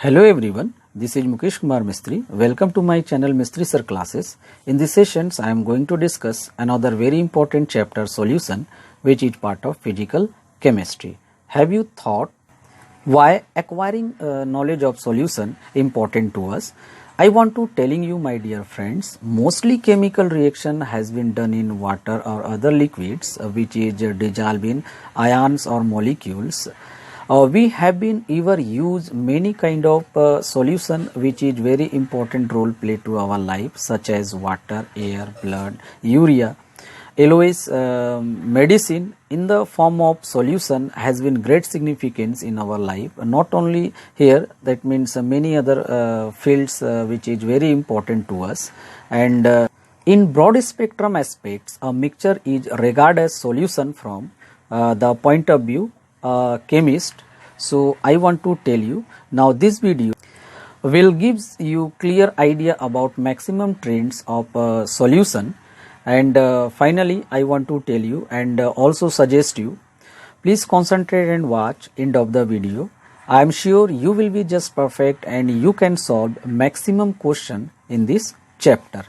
Hello everyone, this is Mukesh Kumar Mistry. Welcome to my channel Mistry Sir Classes. In these sessions, I am going to discuss another very important chapter solution which is part of physical chemistry. Have you thought why acquiring knowledge of solution important to us? I want to telling you my dear friends, mostly chemical reaction has been done in water or other liquids which is dissolved in ions or molecules. We have been ever use many kind of solution which is very important role play to our life such as water, air, blood, urea. Always medicine in the form of solution has been great significance in our life. Not only here, that means many other fields which is very important to us. And in broad spectrum aspects, a mixture is regarded as solution from the point of view chemist. So I want to tell you now this video will gives you clear idea about maximum trends of solution, and finally I want to tell you and also suggest you please concentrate and watch end of the video. I am sure you will be just perfect and you can solve maximum question in this chapter.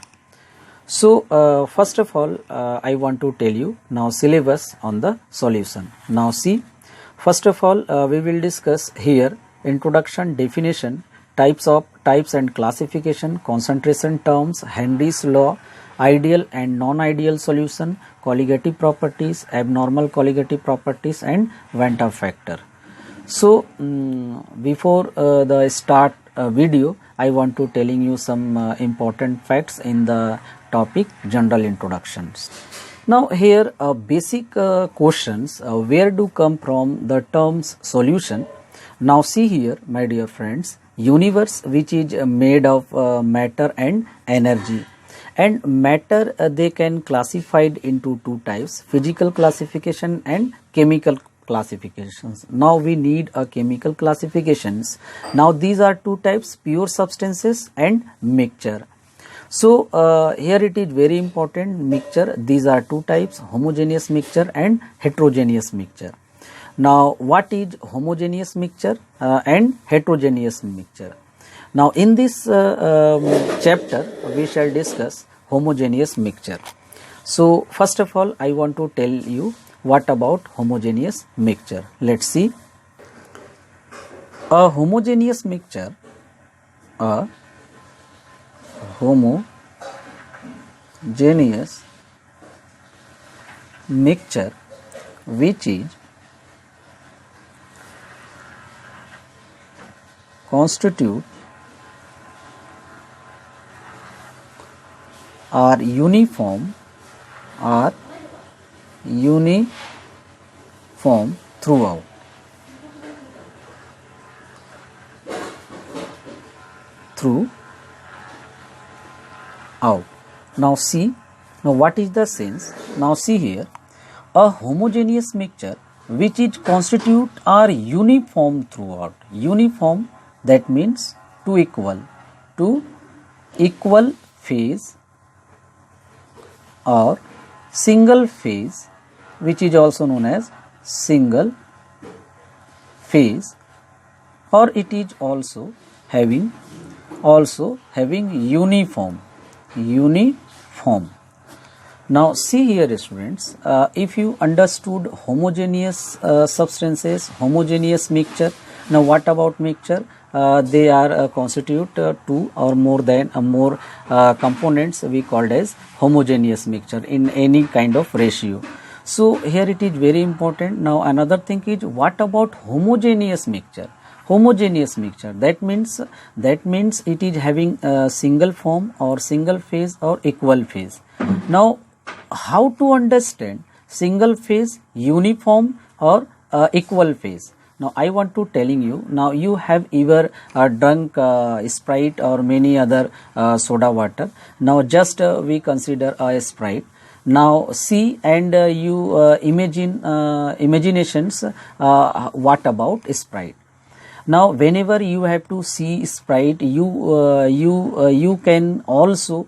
So first of all I want to tell you now syllabus on the solution. Now see, first of all we will discuss here introduction, definition, types and classification, concentration terms, Henry's law, ideal and non-ideal solution, colligative properties, abnormal colligative properties and Venter factor. So before the start video, I want to telling you some important facts in the topic general introductions. Now here basic questions where do come from the terms solution. Now see here my dear friends, universe which is made of matter and energy, and matter they can classified into two types, physical classification and chemical classifications. Now we need a chemical classifications. Now these are two types, pure substances and mixture. So here it is very important, mixture, these are two types, homogeneous mixture and heterogeneous mixture. Now what is homogeneous mixture and heterogeneous mixture? Now in this chapter we shall discuss homogeneous mixture. So first of all I want to tell you what about homogeneous mixture. Let's see. A homogeneous mixture, homogeneous mixture which is constitute are uniform throughout. Now see, now what is the sense? Now see here, a homogeneous mixture which is constitute are uniform throughout. Uniform, that means two equal phase or single phase, which is also known as single phase, or it is also having uniform. Now see here students, if you understood homogeneous substances, homogeneous mixture, now what about mixture? They are constitute two or more than more components we called as homogeneous mixture in any kind of ratio. So here it is very important. Now another thing is, what about homogeneous mixture? Homogeneous mixture, that means it is having a single form or single phase or equal phase. Now how to understand single phase, uniform or equal phase? Now I want to telling you, now you have either drunk Sprite or many other soda water. Now just we consider a Sprite. Now see and you imaginations what about Sprite. Now whenever you have to see Sprite, you can also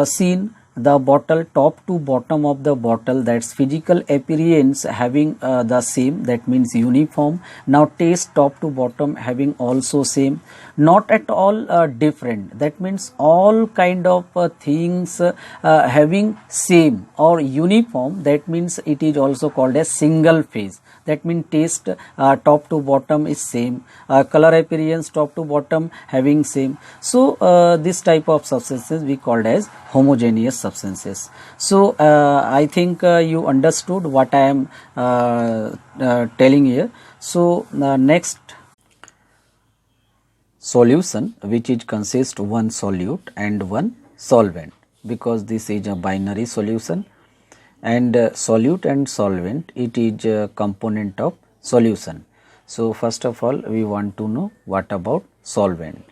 seen the bottle top to bottom of the bottle, that's physical appearance having the same, that means uniform. Now taste top to bottom having also same, not at all different, that means all kind of things having same or uniform, that means it is also called as single phase. That means taste top to bottom is same, color appearance top to bottom having same. So this type of substances we called as homogeneous substances. So I think you understood what I am telling here. So next, solution, which is consist one solute and one solvent, because this is a binary solution, and solute and solvent, it is a component of solution. So first of all we want to know what about solvent,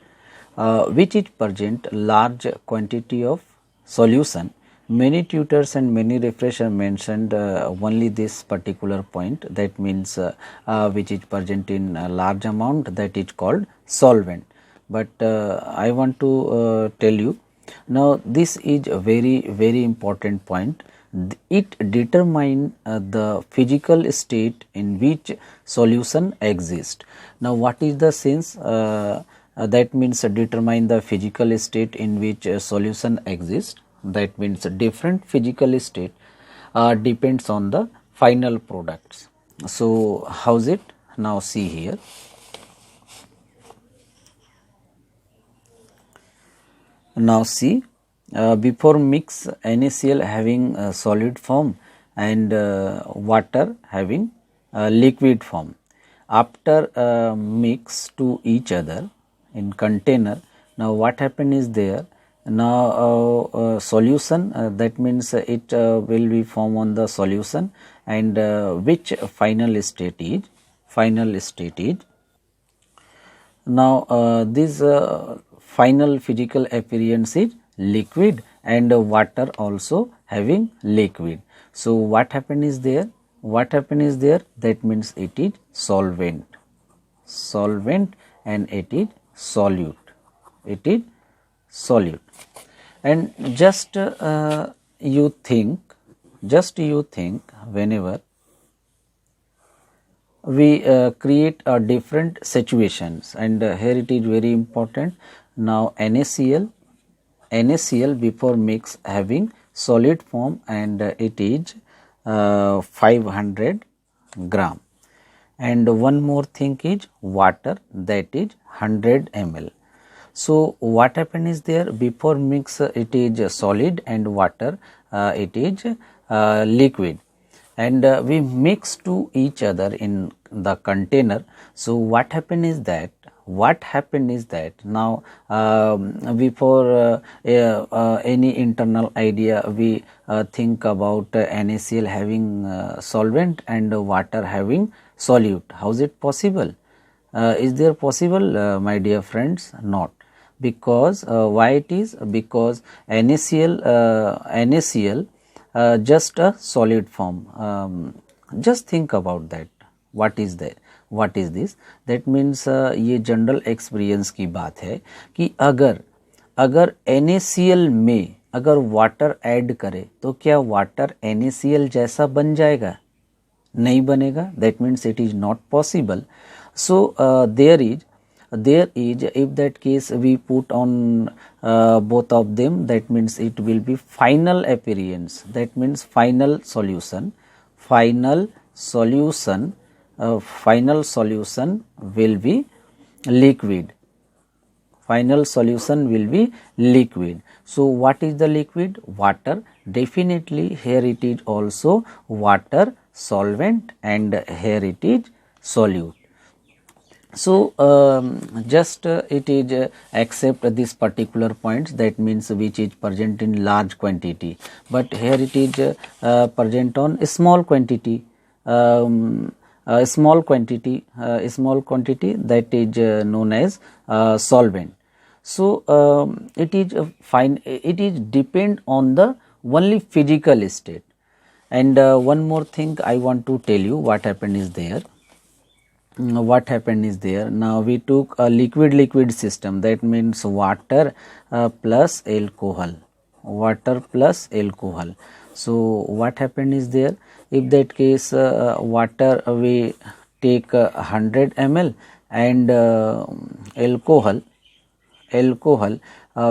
which is present large quantity of solution. Many tutors and many refreshers mentioned only this particular point, that means which is present in a large amount, that is called solvent. But I want to tell you now, this is a very important point. It determines the physical state in which solution exists. Now what is the sense? That means determine the physical state in which solution exists. That means different physical state depends on the final products. So how's it? Now see here. Now see, before mix NaCl having solid form and water having liquid form. After mix to each other in container, now what happen is there, now solution, that means it will be form on the solution, and which final state is, now this final physical appearance is liquid, and water also having liquid. So what happen is there, that means it is solvent, and it is solute, and just you think whenever we create different situations, and here it is very important. Now NaCl before mix having solid form, and it is 500 gram, and one more thing is water, that is 100 ml. So what happen is there, before mix it is solid, and water it is liquid, and we mix to each other in the container. So what happen is that, now before any internal idea, we think about NaCl having solvent and water having solute. How is it possible? Is there possible, my dear friends? Not. Because why it is? Because NaCl just a solid form. Just think about that. What is that? What is this? That means ये general experience की बात है कि अगर NaCl में अगर water add करे तो क्या वाटर NaCl जैसा बन जाएगा? नहीं बनेगा. That means it is not possible. So there is, if that case we put on both of them, that means it will be final appearance, that means final solution will be liquid. So what is the liquid? Water. Definitely here it is also water, solvent, and here it is solute. So just it is accept this particular points, that means which is present in large quantity, but here it is present on a small quantity, small quantity that is known as solvent. So it is fine, it is depend on the only physical state. And one more thing I want to tell you, what happened is there. Now we took a liquid system, that means water plus alcohol. water plus alcohol. So what happened is there, if that case water we take 100 ml and alcohol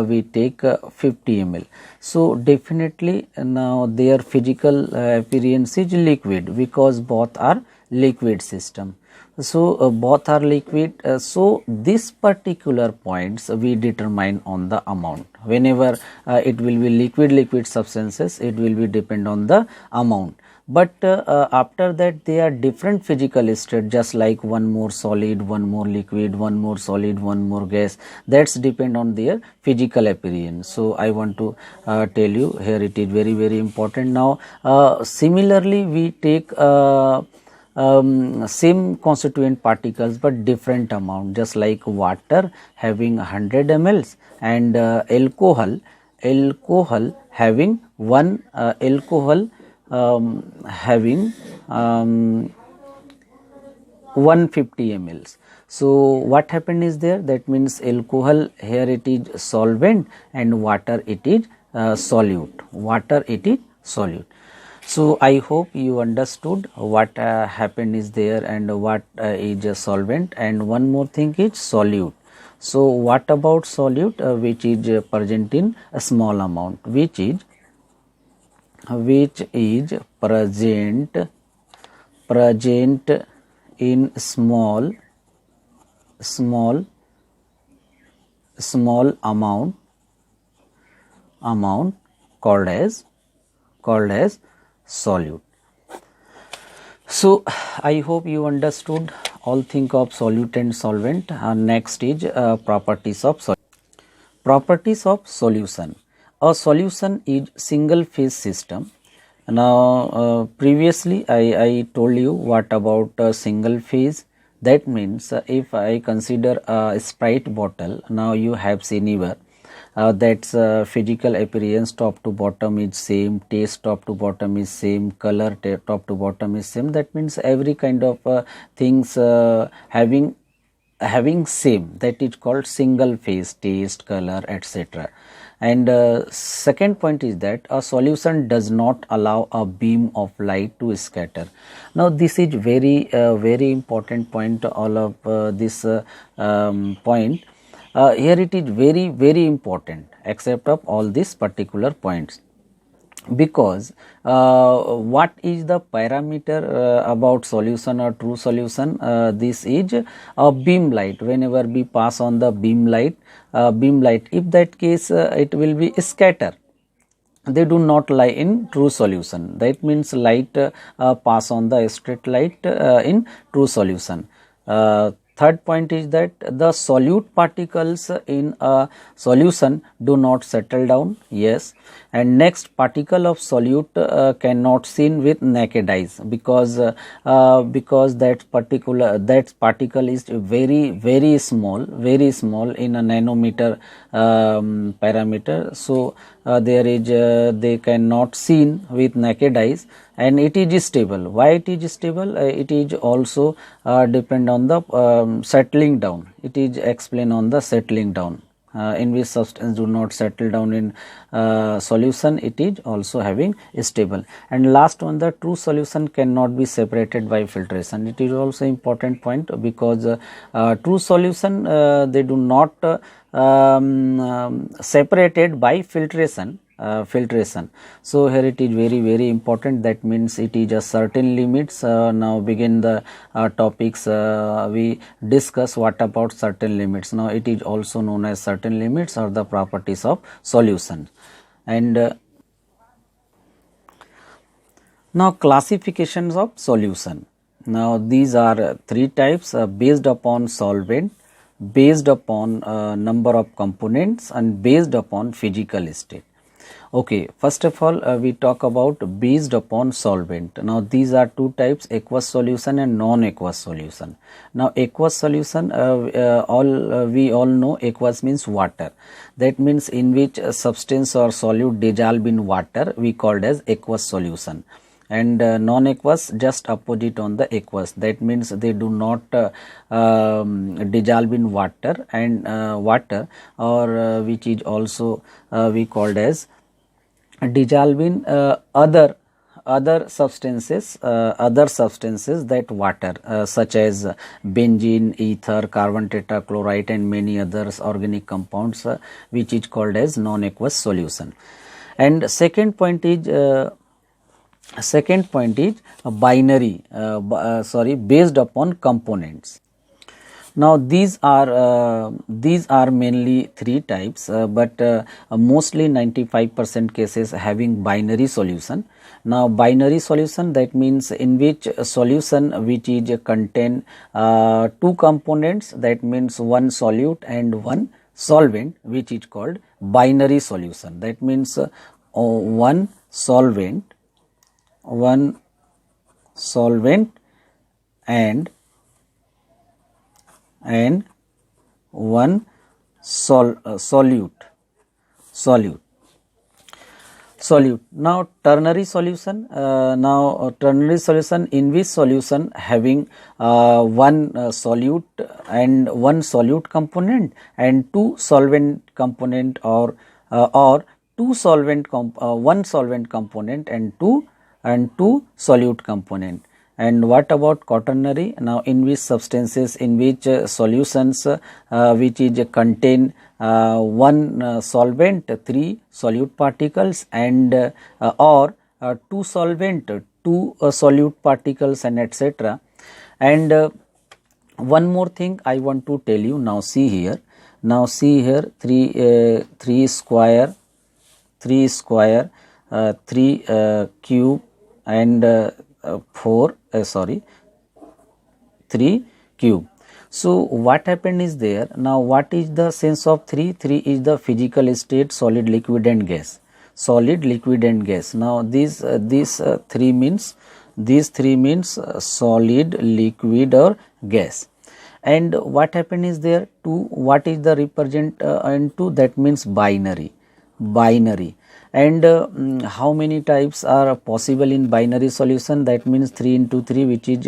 we take 50 ml. So definitely now their physical appearance is liquid because both are liquid system. So both are liquid, so this particular points we determine on the amount. Whenever it will be liquid substances, it will be depend on the amount. But after that they are different physical state, just like one more solid, one more liquid, one more solid, one more gas. That's depend on their physical appearance. So I want to tell you here, it is very important. Now similarly we take same constituent particles but different amount, just like water having 100 ml and alcohol having one having 150 ml. So what happened is there, that means alcohol here it is solvent and water it is solute. So I hope you understood what happened is there and what is a solvent, and one more thing is solute. So what about solute, which is present in a small amount, which is present in small amount called as solute. So I hope you understood all things of solute and solvent. Next is properties of solution. A solution is single phase system. Now previously I told you what about a single phase. That means if I consider a Sprite bottle, now you have seen here that's physical appearance top to bottom is same, taste top to bottom is same, color top to bottom is same. That means every kind of things having same, that is called single phase, taste, color, etc. And second point is that a solution does not allow a beam of light to scatter. Now this is very important point, all of this point. Here it is very important, except of all these particular points, because what is the parameter about solution or true solution? This is a beam light. Whenever we pass on the beam light, if that case it will be scatter. They do not lie in true solution. That means light pass on the straight light in true solution. Third point is that the solute particles in a solution do not settle down. Yes. And next, particle of solute cannot seen with naked eyes, because that particle is very small in a nanometer parameter. So there is they cannot seen with naked eyes, and it is stable. Why it is stable? It is also depend on the settling down. It is explained on the settling down. In which substance do not settle down in solution, it is also having stable. And last one, the true solution cannot be separated by filtration. It is also important point, because true solution they do not separated by filtration. So here it is very important. That means it is a certain limits. Now begin the topics. We discuss what about certain limits. Now it is also known as certain limits or the properties of solution. And now classifications of solution. Now these are three types based upon solvent, based upon number of components, and based upon physical state. Okay, first of all we talk about based upon solvent. Now these are two types, aqueous solution and non-aqueous solution. Now aqueous solution, we all know aqueous means water. That means in which substance or solute dissolve in water, we called as aqueous solution. And non-aqueous, just opposite on the aqueous. That means they do not dissolve in water, and water or which is also we called as dissolving other substances that water, such as benzene, ether, carbon tetrachloride, and many others organic compounds, which is called as non-aqueous solution. And second point is binary, based upon components. Now these are mainly three types, but mostly 95% cases having binary solution. Now binary solution, that means in which a solution which is contain two components, that means one solute and one solvent, which is called binary solution. That means one solvent and one solute. Now ternary solution, in which solution having one solute and one solute component and two solvent component, or two solvent one solvent component and two solute component. And what about quaternary? Now in which substances, in which solutions which is contain one solvent, three solute particles, and or two solvent, two solute particles, and etc. And one more thing I want to tell you. Now see here, three square, three cube, and 3 cube. So what happened is there. Now what is the sense of 3? 3 is the physical state: solid, liquid, and gas. Solid, liquid, and gas. Now these three means solid, liquid, or gas. And what happened is there 2. What is the represent and 2? That means binary. And how many types are possible in binary solution? That means 3 into 3, which is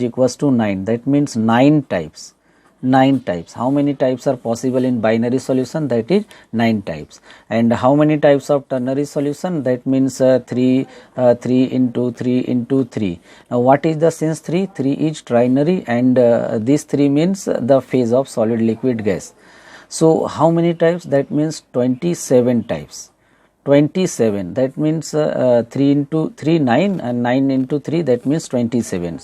equals to 9. That means 9 types. How many types are possible in binary solution? That is 9 types. And how many types of ternary solution? That means 3 into 3 into 3. Now what is the sense 3? 3 is trinary, and this 3 means the phase of solid, liquid, gas. So how many types? That means 27 types. 27, that means 3 into 3, 9, and 9 into 3, that means 27.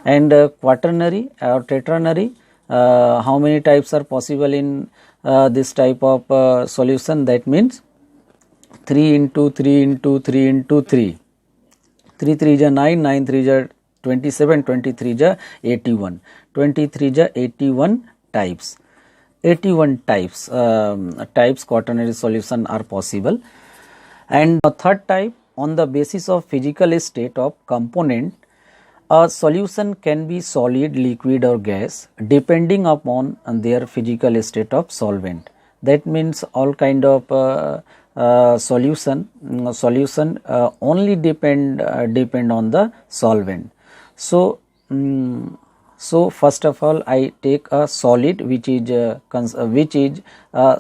And quaternary or tetranary, how many types are possible in this type of solution? That means 3 into 3 into 3 into 3. 3 3 is 9, 9 3 is 27, 23 is 81. 23 is 81 types. 81 types quaternary solution are possible. And the third type, on the basis of physical state of component, a solution can be solid, liquid, or gas depending upon their physical state of solvent. That means all kind of solution only depend on the solvent. So first of all, I take a solid which is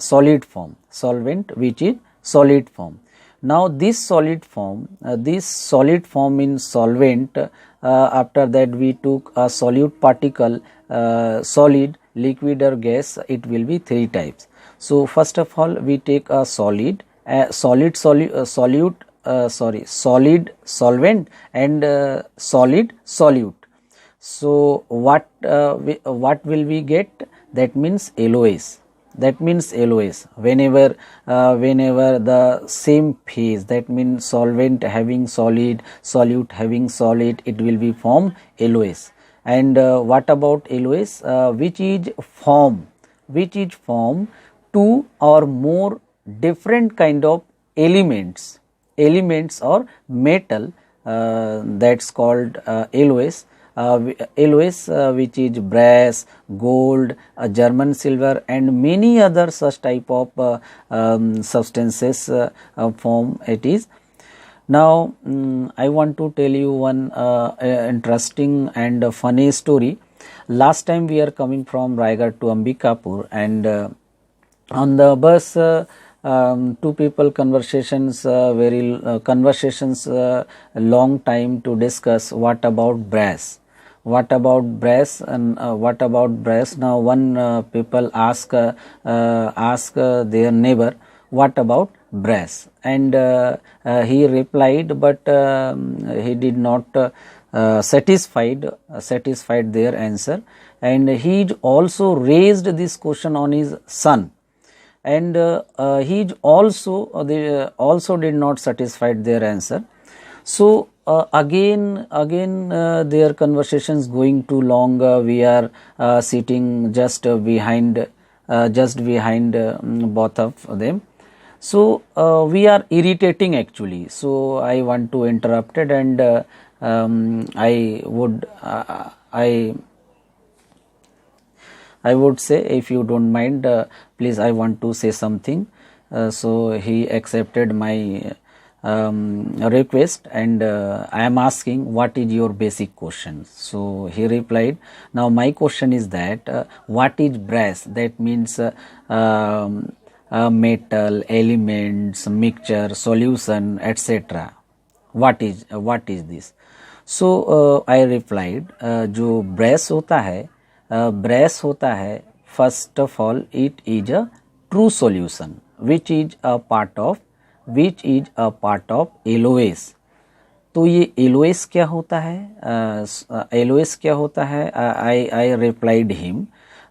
solid form, solvent which is solid form. Now this solid form in solvent, after that we took a solute particle, solid, liquid, or gas. It will be 3 types. So first of all, we take a solid solvent and solid solute. So what will we get? That means LOS. Whenever the same phase, that means solvent having solid, solute having solid, it will be form LOS. And what about LOS? Which is form 2 or more different kind of elements or metal, that's called LOS. Which is brass, gold, German silver, and many other such type of substances form it is. Now I want to tell you one interesting and funny story. Last time we are coming from Raigad to Ambikapur, and on the bus two people conversations conversations long time to discuss what about brass. What about brass and what about brass? Now one people ask their neighbor, what about brass? And he replied, but he did not satisfied their answer, and he also raised this question on his son, and he also did not satisfied their answer. So again their conversations going too long. We are sitting just behind both of them. So we are irritating actually. So I want to interrupt it, and I would say, if you don't mind, please, I want to say something. So he accepted my request, and I am asking, what is your basic question? So he replied, now my question is that what is brass? That means metal, elements, mixture, solution, etc. What is this? So I replied, जो brass होता है, first of all it is a true solution which is a part of LOS. तो ये LOS क्या होता है? I replied him,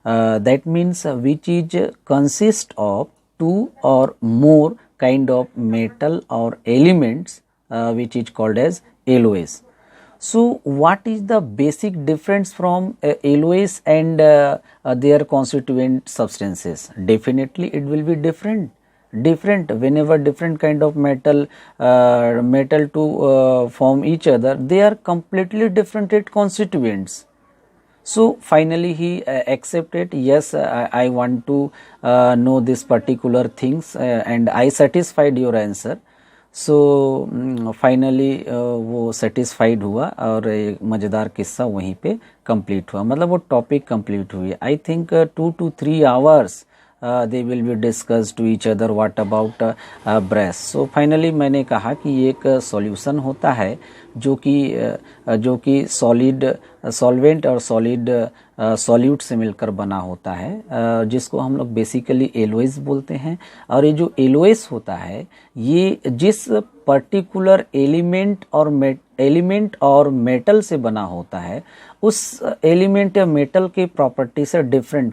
that means which is consist of two or more kind of metal or elements which is called as LOS. So what is the basic difference from LOS and their constituent substances? Definitely it will be different whenever different kind of metal to form each other, they are completely different constituents. So finally he accepted, yes, I want to know this particular things, and I satisfied your answer. So finally वो satisfied हुआ, और एक मज़ेदार किस्सा वहीं पे complete हुआ, मतलब वो टॉपिक कंप्लीट हुई. I think 2 to 3 hours they will be discussed to each other what about brass. So finally मैंने कहा कि एक सॉल्यूशन होता है जो कि सॉलिड सॉल्वेंट और सॉलिड सॉल्यूट से मिलकर बना होता है, जिसको हम लोग बेसिकली एलोएस बोलते हैं. और ये जो एलोएस होता है, ये जिस पर्टिकुलर एलिमेंट और मेटल से बना होता है, उस एलिमेंट या मेटल के प्रॉपर्टी से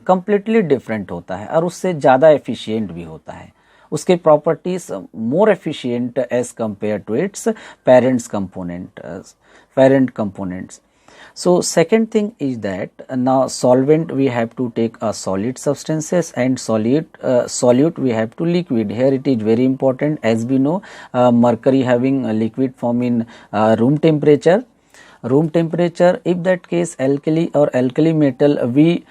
कंप्लीटली डिफरेंट होता है, और उससे ज़्यादा एफिशिएंट भी होता है. उसके properties more efficient as compare to its parent components. So second thing is that now solvent we have to take a solid substances, and solute we have to liquid. Here it is very important, as we know mercury having a liquid form in room temperature. If that case alkali or alkali metal we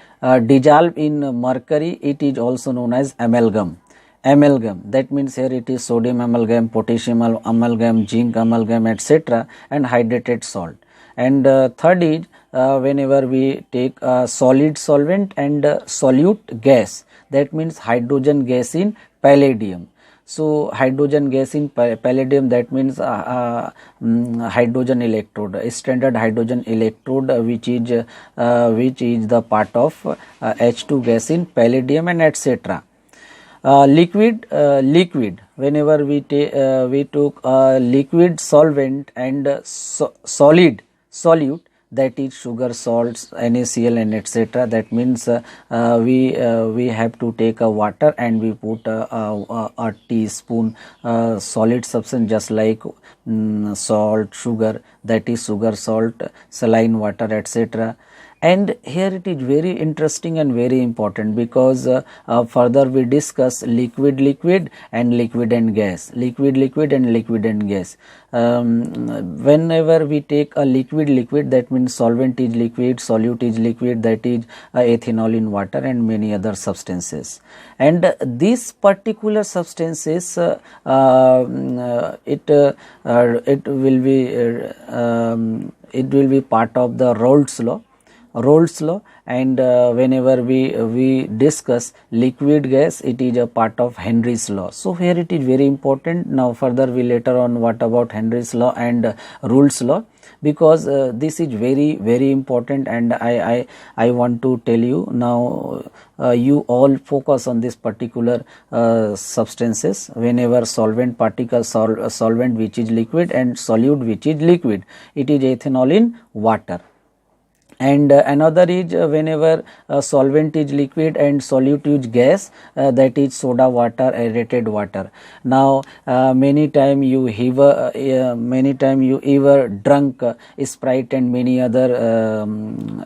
dissolve in mercury, it is also known as amalgam. That means here it is sodium amalgam, potassium amalgam, zinc amalgam, etc., and hydrated salt. And third is whenever we take solid solvent and solute gas, that means hydrogen gas in palladium. So hydrogen gas in palladium, that means hydrogen electrode, a standard hydrogen electrode which is the part of H2 gas in palladium, and etc. Liquid whenever we took liquid solvent and solid solute, that is sugar, salts, NaCl, and etc. That means we have to take a water and we put a teaspoon solid substance, just like salt, sugar, that is sugar, salt, saline water, etc. And here it is very interesting and very important, because further we discuss liquid and liquid and gas. Whenever we take a liquid, that means solvent is liquid, solute is liquid, that is ethanol in water and many other substances. And these particular substances it will be part of the Raoult's law. Rolle's law, and whenever we discuss liquid gas, it is a part of Henry's law. So here it is very important. Now further we later on what about Henry's law and Rolle's law, because this is very important, and I want to tell you now. You all focus on this particular substances. Whenever solvent particle, solvent which is liquid, and solute which is liquid, it is ethanol in water. And another is whenever solvent is liquid and solute is gas, that is soda water, aerated water. Now many time you ever drunk Sprite and many other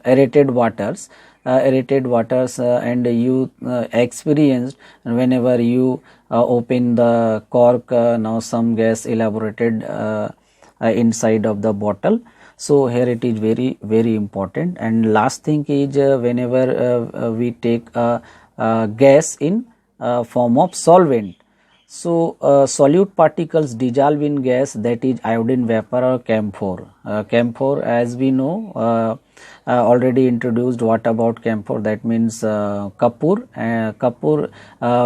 aerated waters, and you experienced whenever you open the cork, now some gas elaborated inside of the bottle. So here it is very important. And last thing is whenever we take gas in form of solvent, so solute particles dissolve in gas, that is iodine vapor or camphor. Camphor, as we know, already introduced. What about camphor? That means kapoor. Kapoor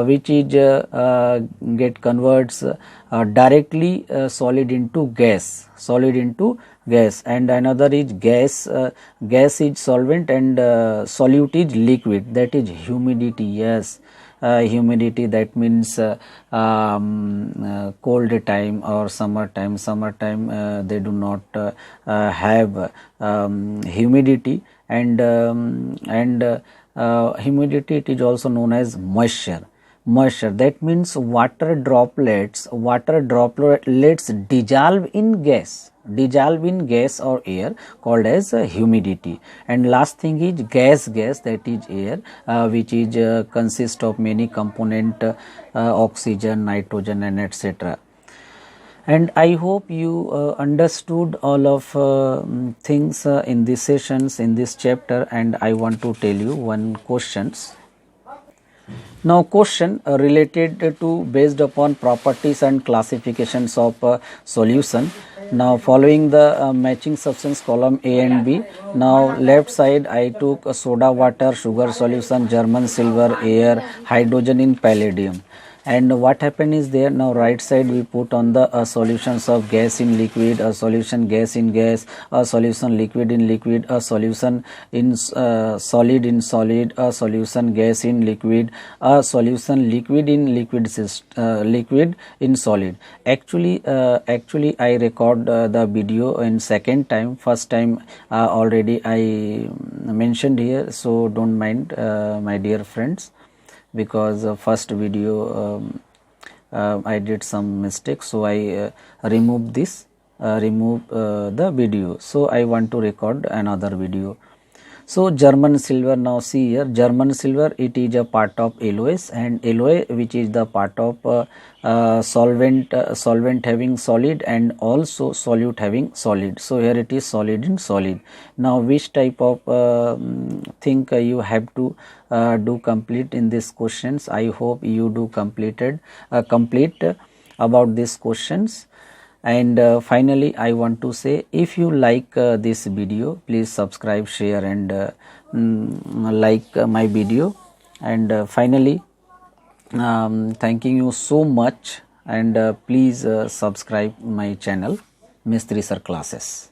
which is get converts directly solid into gas, and another is gas. Gas is solvent and solute is liquid, that is humidity. Yes, humidity, that means cold time or summertime. They do not have humidity, and humidity, it is also known as moisture. That means water droplets dissolve in gas or air, called as humidity. And last thing is gas, that is air, which is consists of many component, oxygen, nitrogen, and etc. And I hope you understood all of things in these sessions, in this chapter. And I want to tell you one questions. Now question related to based upon properties and classifications of solution. Now following the matching substance column A and B. Now left side I took soda water, sugar solution, German silver, air, hydrogen in palladium. And what happened is there, now right side we put on the solutions of gas in liquid, a solution gas in gas, a solution liquid in liquid, a solution in solid in solid, a solution gas in liquid, a solution liquid in liquid in solid. Actually I record the video in second time. First time already I mentioned here, so don't mind my dear friends, because first video I did some mistakes, so I remove the video. So I want to record another video. So German silver, now see here, German silver, it is a part of LOS, and LOA which is the part of solvent having solid and also solute having solid. So here it is solid in solid. Now which type of thing you have to do complete in these questions? I hope you do complete about these questions. And finally I want to say, if you like this video, please subscribe, share, and like my video. And finally thanking you so much, and please subscribe my channel, Mistry Sir Classes.